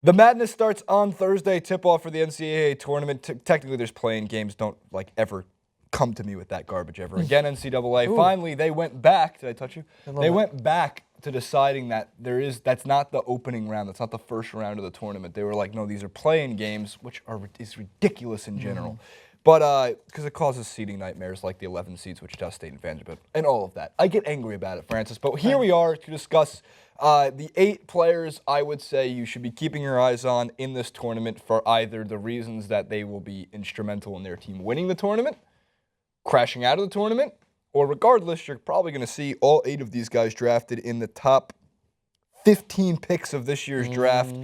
The madness starts on Thursday. Tip-off for the NCAA tournament. Technically, there's playing games. Don't ever come to me with that garbage ever again. NCAA. Ooh. Finally, they went back. Did I touch you? They it. went back to deciding that that's not the opening round. That's not the first round of the tournament. They were like, no, these are playing games, which is ridiculous in general. But because it causes seeding nightmares like the 11 seeds, Wichita State and Vanderbilt, and all of that. I get angry about it, Francis. But here we are to discuss the 8 players I would say you should be keeping your eyes on in this tournament for either the reasons that they will be instrumental in their team winning the tournament, crashing out of the tournament, or regardless, you're probably going to see all 8 of these guys drafted in the top 15 picks of this year's draft,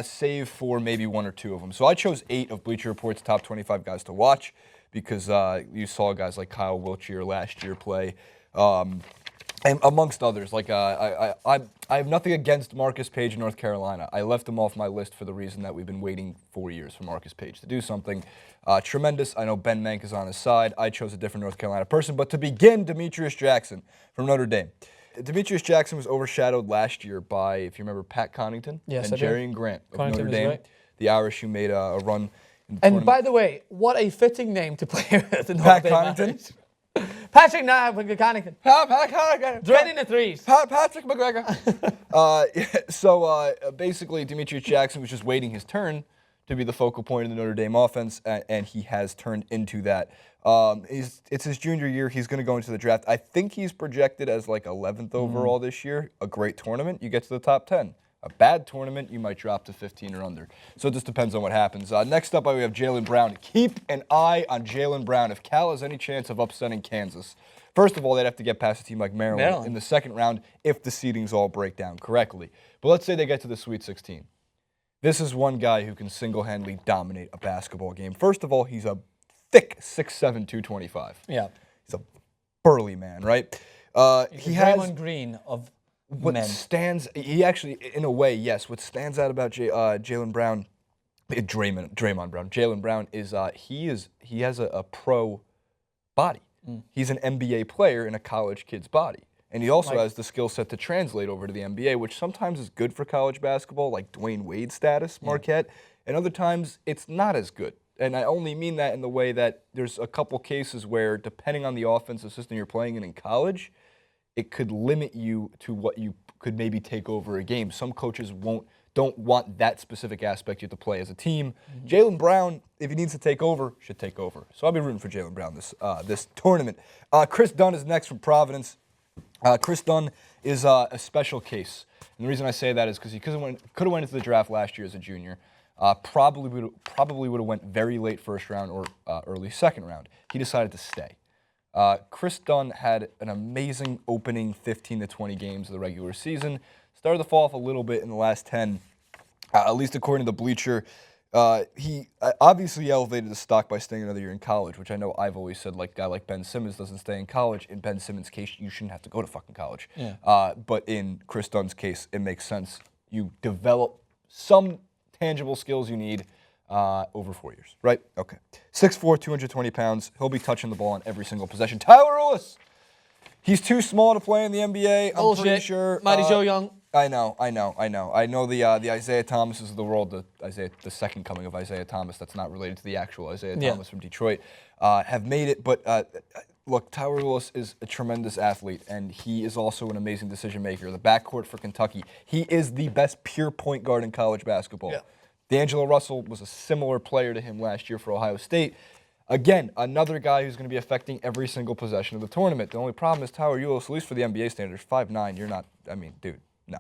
save for maybe 1 or 2 of them. So I chose 8 of Bleacher Report's top 25 guys to watch because you saw guys like Kyle Wiltshire last year play, and amongst others. Like I have nothing against Marcus Page in North Carolina. I left him off my list for the reason that we've been waiting 4 years for Marcus Page to do something tremendous. I know Ben Mank is on his side. I chose a different North Carolina person. But to begin, Demetrius Jackson from Notre Dame. Demetrius Jackson was overshadowed last year by, if you remember, Pat Connaughton and Jerian Grant of Notre Dame, right. The Irish who made a run in the tournament. By the way, what a fitting name to play with. Pat Connaughton? Patrick Connaughton. Pat Connaughton. Draining the threes. Patrick McGregor. So basically, Demetrius Jackson was just waiting his turn to be the focal point of the Notre Dame offense, and he has turned into that. It's his junior year. He's going to go into the draft. I think he's projected as like 11th overall this year. A great tournament, you get to the top 10. A bad tournament, you might drop to 15 or under. So it just depends on what happens. Next up, we have Jaylen Brown. Keep an eye on Jaylen Brown. If Cal has any chance of upsetting Kansas, first of all, they'd have to get past a team like Maryland in the second round if the seedings all break down correctly. But let's say they get to the Sweet 16. This is one guy who can single-handedly dominate a basketball game. First of all, he's a thick 6'7", 225. Yeah. He's a burly man, right? He has Draymond Green of men. He actually, in a way, yes. What stands out about Jaylen Brown, Jaylen Brown is he has a pro body. He's an NBA player in a college kid's body. And he also has the skill set to translate over to the NBA, which sometimes is good for college basketball, like Dwayne Wade status, Marquette, and other times it's not as good. And I only mean that in the way that there's a couple cases where, depending on the offensive system you're playing in college, it could limit you to what you could maybe take over a game. Some coaches don't want that specific aspect you have to play as a team. Jaylen Brown, if he needs to take over, should take over. So I'll be rooting for Jaylen Brown this tournament. Chris Dunn is next from Providence. Chris Dunn is a special case. And the reason I say that is because he could have went into the draft last year as a junior. Probably would have went very late first round or early second round. He decided to stay. Chris Dunn had an amazing opening 15 to 20 games of the regular season. Started to fall off a little bit in the last 10, at least according to the Bleacher. He obviously elevated his stock by staying another year in college, which I know I've always said, like a guy like Ben Simmons doesn't stay in college. In Ben Simmons' case, you shouldn't have to go to fucking college. Yeah. But in Chris Dunn's case, it makes sense. You develop some tangible skills you need over 4 years, right? Okay. 6'4", 220 pounds. He'll be touching the ball on every single possession. Tyler Ulis. He's too small to play in the NBA. I'm pretty sure. Mighty Joe Young. I know the Isaiah Thomases of the world, the second coming of Isaiah Thomas that's not related to the actual Isaiah Thomas from Detroit, have made it. But look, Tyler Ulis is a tremendous athlete, and he is also an amazing decision maker. The backcourt for Kentucky, he is the best pure point guard in college basketball. Yeah. D'Angelo Russell was a similar player to him last year for Ohio State. Again, another guy who's going to be affecting every single possession of the tournament. The only problem is Tyler Ulis, at least for the NBA standards, 5'9". You're not, I mean, dude. No.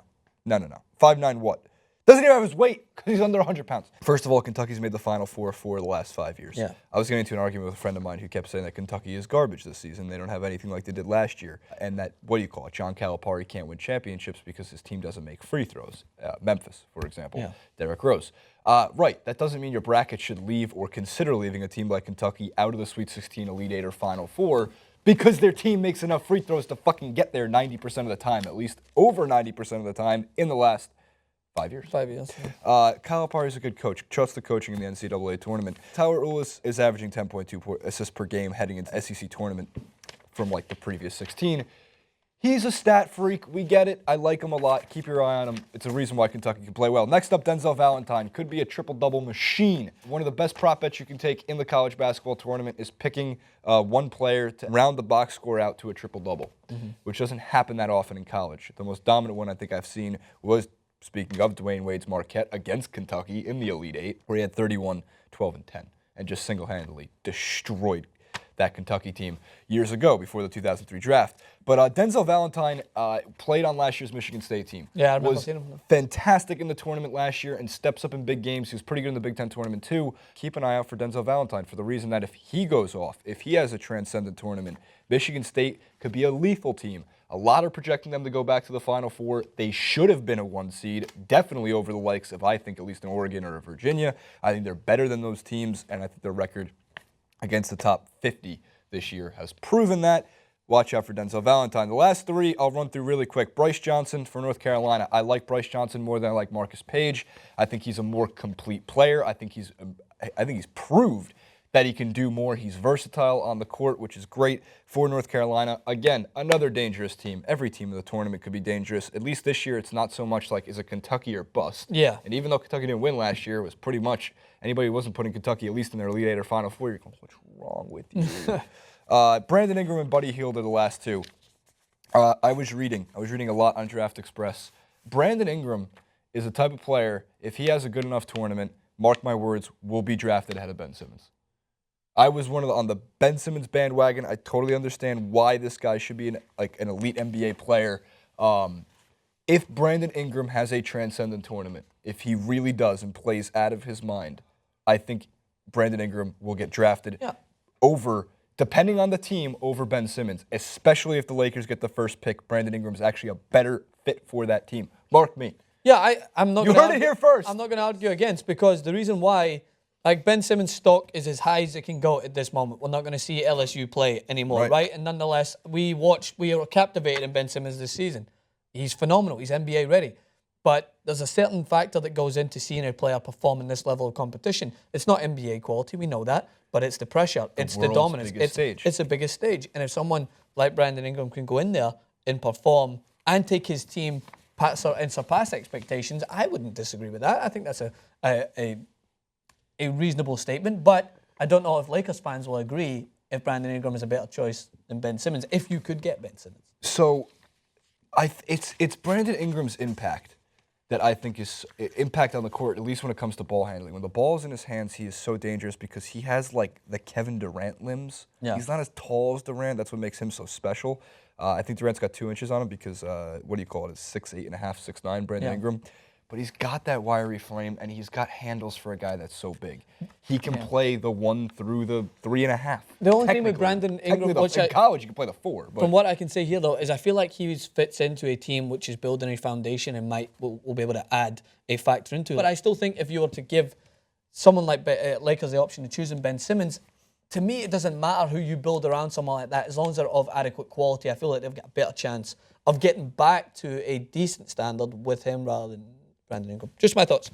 5'9" what? Doesn't even have his weight because he's under 100 pounds. First of all, Kentucky's made the Final Four for the last 5 years. Yeah. I was getting into an argument with a friend of mine who kept saying that Kentucky is garbage this season. They don't have anything like they did last year. And that, what do you call it, John Calipari can't win championships because his team doesn't make free throws. Memphis, for example, Derrick Rose. Right, that doesn't mean your bracket should leave or consider leaving a team like Kentucky out of the Sweet 16, Elite 8, or Final Four because their team makes enough free throws to fucking get there 90% of the time, at least over 90% of the time in the last 5 years. 5 years. Calipari is a good coach. Trust the coaching in the NCAA tournament. Tyler Ulis is averaging 10.2 assists per game heading into SEC tournament from like the previous 16. He's a stat freak. We get it. I like him a lot. Keep your eye on him. It's a reason why Kentucky can play well. Next up, Denzel Valentine. Could be a triple-double machine. One of the best prop bets you can take in the college basketball tournament is picking one player to round the box score out to a triple-double, which doesn't happen that often in college. The most dominant one I think I've seen was, speaking of Dwayne Wade's Marquette against Kentucky in the Elite Eight, where he had 31, 12, and 10, and just single-handedly destroyed that Kentucky team years ago before the 2003 draft. But Denzel Valentine played on last year's Michigan State team. Yeah, I remember was seeing him. Fantastic in the tournament last year and steps up in big games. He was pretty good in the Big Ten tournament too. Keep an eye out for Denzel Valentine for the reason that if he goes off, if he has a transcendent tournament, Michigan State could be a lethal team. A lot are projecting them to go back to the Final Four. They should have been a 1 seed, definitely over the likes of, I think, at least an Oregon or a Virginia. I think they're better than those teams, and I think their record against the top 50 this year has proven that. Watch out for Denzel Valentine. The last 3 I'll run through really quick. Brice Johnson for North Carolina. I like Brice Johnson more than I like Marcus Page. I think he's a more complete player. I think he's proved that he can do more. He's versatile on the court, which is great for North Carolina. Again, another dangerous team. Every team in the tournament could be dangerous. At least this year, it's not so much like, is it Kentucky or bust? Yeah. And even though Kentucky didn't win last year, it was pretty much anybody who wasn't putting Kentucky at least in their Elite Eight or Final Four, you're going, what's wrong with you? Brandon Ingram and Buddy Hield are the last 2. I was reading a lot on Draft Express. Brandon Ingram is the type of player, if he has a good enough tournament, mark my words, will be drafted ahead of Ben Simmons. I was on the Ben Simmons bandwagon. I totally understand why this guy should be an elite NBA player. If Brandon Ingram has a transcendent tournament, if he really does and plays out of his mind, I think Brandon Ingram will get drafted over, depending on the team, over Ben Simmons, especially if the Lakers get the first pick. Brandon Ingram is actually a better fit for that team. Mark me. Yeah, I'm not. You heard it here first. I'm not going to argue against, because the reason why, like, Ben Simmons' stock is as high as it can go at this moment. We're not going to see LSU play anymore, right? And nonetheless, we are captivated in Ben Simmons this season. He's phenomenal. He's NBA ready. But there's a certain factor that goes into seeing a player perform in this level of competition. It's not NBA quality, we know that, but it's the pressure, it's the dominance, it's the biggest stage. And if someone like Brandon Ingram can go in there and perform and take his team and surpass expectations, I wouldn't disagree with that. I think that's a reasonable statement, but I don't know if Lakers fans will agree if Brandon Ingram is a better choice than Ben Simmons, if you could get Ben Simmons. So it's Brandon Ingram's impact that I think is impact on the court, at least when it comes to ball handling. When the ball is in his hands, he is so dangerous because he has like the Kevin Durant limbs. Yeah. He's not as tall as Durant. That's what makes him so special. I think Durant's got 2 inches on him because, what do you call it, it's 6'8.5", 6'9", Brandon Ingram. But he's got that wiry frame, and he's got handles for a guy that's so big. He can play the 1 through the 3.5. The only thing with Brandon Ingram, in college, you can play the 4. But from what I can say here, though, is I feel like he fits into a team which is building a foundation and will be able to add a factor into it. But I still think if you were to give someone like Lakers the option of choosing Ben Simmons, to me, it doesn't matter who you build around someone like that. As long as they're of adequate quality, I feel like they've got a better chance of getting back to a decent standard with him rather than Brandon Ingram. Just my thoughts.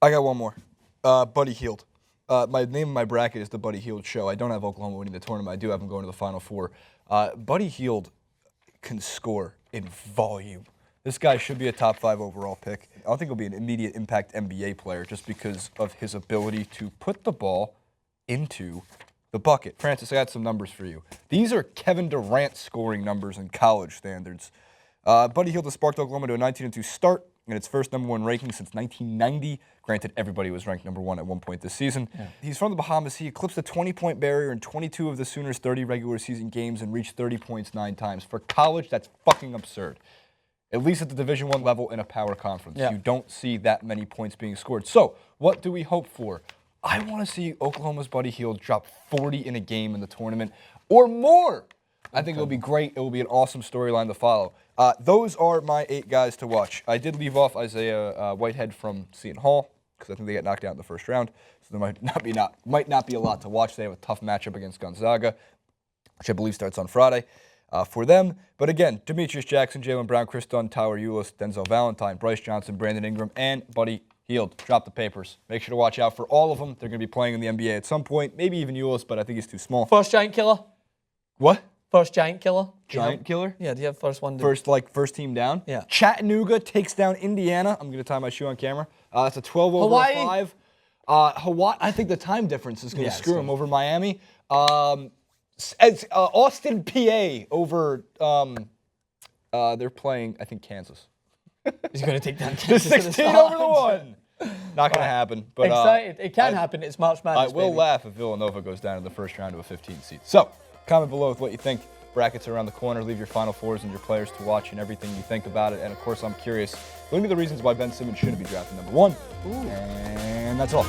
I got one more. Buddy Hield. My name of my bracket is the Buddy Hield Show. I don't have Oklahoma winning the tournament. I do have them going to the Final Four. Buddy Hield can score in volume. This guy should be a top 5 overall pick. I don't think he'll be an immediate impact NBA player just because of his ability to put the ball into the bucket. Francis, I got some numbers for you. These are Kevin Durant scoring numbers in college standards. Buddy Hield has sparked Oklahoma to a 19-2 start in its first #1 ranking since 1990. Granted, everybody was ranked #1 at one point this season. Yeah. He's from the Bahamas. He eclipsed the 20-point barrier in 22 of the Sooners' 30 regular season games and reached 30 points 9 times. For college, that's fucking absurd. At least at the Division I level in a power conference. Yeah. You don't see that many points being scored. So, what do we hope for? I want to see Oklahoma's Buddy Hield drop 40 in a game in the tournament or more. I think it'll be great. It will be an awesome storyline to follow. Those are my 8 guys to watch. I did leave off Isaiah Whitehead from Seton Hall because I think they got knocked out in the first round. So there might not be a lot to watch. They have a tough matchup against Gonzaga, which I believe starts on Friday for them. But again, Demetrius Jackson, Jaylen Brown, Chris Dunn, Tyler Ulis, Denzel Valentine, Brice Johnson, Brandon Ingram, and Buddy Hield. Drop the papers. Make sure to watch out for all of them. They're going to be playing in the NBA at some point. Maybe even Ulis, but I think he's too small. First giant killer. What? First giant killer. Giant killer? Yeah, do you have first one? First team down? Yeah. Chattanooga takes down Indiana. I'm going to tie my shoe on camera. That's a 12 over Hawaii. 5. Hawaii, I think the time difference is going to screw them over Miami. Austin, PA over, they're playing, I think, Kansas. He's going to take down The Kansas. 16 over the 1. Not going to happen. But Excited. It can happen. It's March Madness. I will baby. laugh if Villanova goes down in the first round to a 15 seed. So, comment below with what you think. Brackets are around the corner. Leave your Final Fours and your players to watch and everything you think about it. And, of course, I'm curious. What are the reasons why Ben Simmons shouldn't be drafted number 1? And that's all.